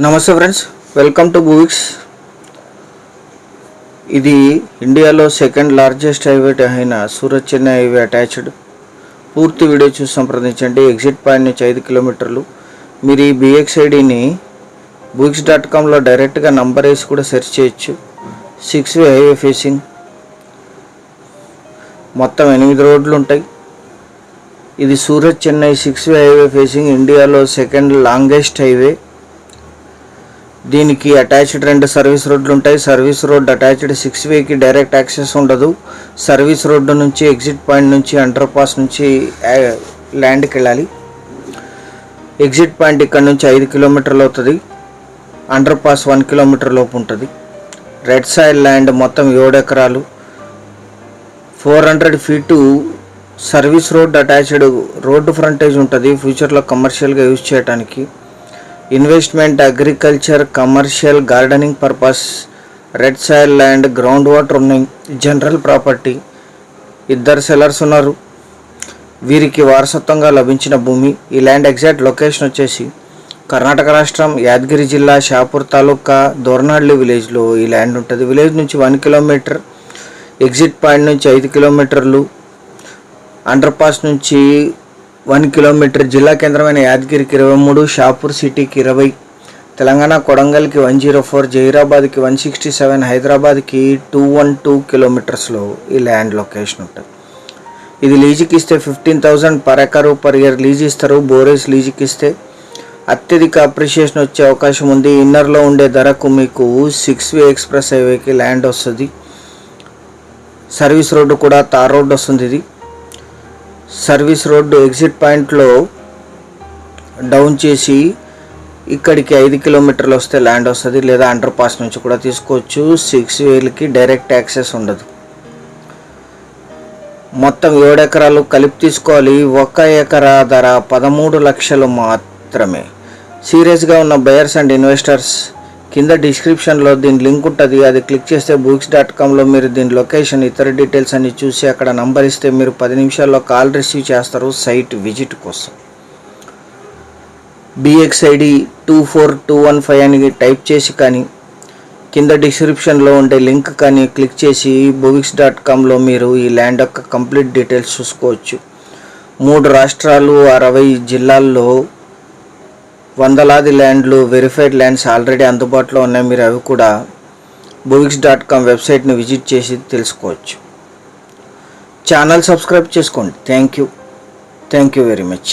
నమస్తే friends, welcome to బువిక్స్. ఇది ఇండియాలో సెకండ్ లార్జెస్ట్ హైవే అయిన సూరత్ చెన్నై హైవే అటాచ్డ్. పూర్తి వీడియో చూసి సంప్రదించండి. ఎగ్జిట్ పాయింట్ నుంచి 5 కిలోమీటర్లు. మీరు ఈ BXIDని books.comలో డైరెక్ట్గా నంబర్ వేసి కూడా సెర్చ్ చేయొచ్చు. 6-వే హైవే ఫేసింగ్, మొత్తం 8 రోడ్లు ఉంటాయి. ఇది సూరత్ చెన్నై 6-వే హైవే ఫేసింగ్, ఇండియాలో సెకండ్ లాంగెస్ట్ హైవే. దీనికి అటాచ్డ్ 2 సర్వీస్ రోడ్లు ఉంటాయి. సర్వీస్ రోడ్ అటాచ్డ్ 6-వేకి డైరెక్ట్ యాక్సెస్ ఉండదు. సర్వీస్ రోడ్డు నుంచి ఎగ్జిట్ పాయింట్ నుంచి అండర్ పాస్ నుంచి ల్యాండ్కి వెళ్ళాలి. ఎగ్జిట్ పాయింట్ ఇక్కడ నుంచి 5 కిలోమీటర్లు అవుతుంది. అండర్ పాస్ 1 కిలోమీటర్ లోపు ఉంటుంది. రెడ్ సాయిల్ ల్యాండ్, మొత్తం 7 ఎకరాలు. 400 feet service road attached road frontage ఉంటుంది. ఫ్యూచర్లో కమర్షియల్గా యూజ్ చేయడానికి. Investment, agriculture, commercial, gardening purpose. Red soil land, ground water ఉన్నాయి. General property. 2 సెల్లర్స్ ఉన్నారు. వీరికి వారసత్వంగా లభించిన భూమి. ఈ ల్యాండ్ ఎగ్జాక్ట్ లొకేషన్ వచ్చేసి కర్ణాటక రాష్ట్రం, యాదగిరి జిల్లా, షాపూర్ తాలూకా, దోర్నాడ్లి విలేజ్లో ఈ ల్యాండ్ ఉంటుంది. విలేజ్ నుంచి 1 కిలోమీటర్, ఎగ్జిట్ పాయింట్ నుంచి 5 కిలోమీటర్లు, అండర్ పాస్ నుంచి 1 కిలోమీటర్. జిల్లా కేంద్రమైన యాదగిరికి 23, షాపూర్ సిటీకి 20, తెలంగాణ కొడంగల్కి 104, జహీరాబాద్కి 167, హైదరాబాద్కి 212 కిలోమీటర్స్లో ఈ ల్యాండ్ లొకేషన్ ఉంటుంది. ఇది లీజుకి ఇస్తే 15,000 per acre per year lease ఇస్తారు. బోరేస్ లీజుకి ఇస్తే అత్యధిక అప్రిషియేషన్ వచ్చే అవకాశం ఉంది. ఇన్నర్లో ఉండే ధరకు మీకు 6-వే ఎక్స్ప్రెస్ హైవేకి ల్యాండ్ వస్తుంది. సర్వీస్ రోడ్డు కూడా తార్ రోడ్డు వస్తుంది. ఇది సర్వీస్ రోడ్డు ఎగ్జిట్ పాయింట్లో డౌన్ చేసి ఇక్కడికి 5 కిలోమీటర్లు వస్తే ల్యాండ్ వస్తుంది. లేదా అండర్ పాస్ నుంచి కూడా తీసుకోవచ్చు. 6-వేలకి డైరెక్ట్ యాక్సెస్ ఉండదు. మొత్తం 7 ఎకరాలు కలిపి తీసుకోవాలి. 1 ఎకరా ధర 13 లక్షలు మాత్రమే. సీరియస్గా ఉన్న బయర్స్ అండ్ ఇన్వెస్టర్స్ కింద డిస్క్రిప్షన్లో దీని లింక్ ఉంటుంది. అది క్లిక్ చేస్తే books.comలో మీరు దీని లొకేషన్, ఇతర డీటెయిల్స్ అన్ని చూసి అక్కడ నంబర్ ఇస్తే మీరు 10 నిమిషాల్లో కాల్ రిసీవ్ చేస్తారు సైట్ విజిట్ కోసం. BXID 24215 అని టైప్ చేసి కానీ కింద డిస్క్రిప్షన్లో ఉండే లింక్ కానీ క్లిక్ చేసి books.comలో మీరు ఈ ల్యాండ్ యొక్క కంప్లీట్ డీటెయిల్స్ చూసుకోవచ్చు. 3 రాష్ట్రాలు, 60 జిల్లాల్లో వందలాది ల్యాండ్లు, వెరిఫైడ్ ల్యాండ్స్ ఆల్రెడీ అందుబాటులో ఉన్నాయి. మీరు అవి కూడా books.com వెబ్సైట్ని విజిట్ చేసి తెలుసుకోవచ్చు. ఛానల్ సబ్స్క్రైబ్ చేసుకోండి. Thank you very much.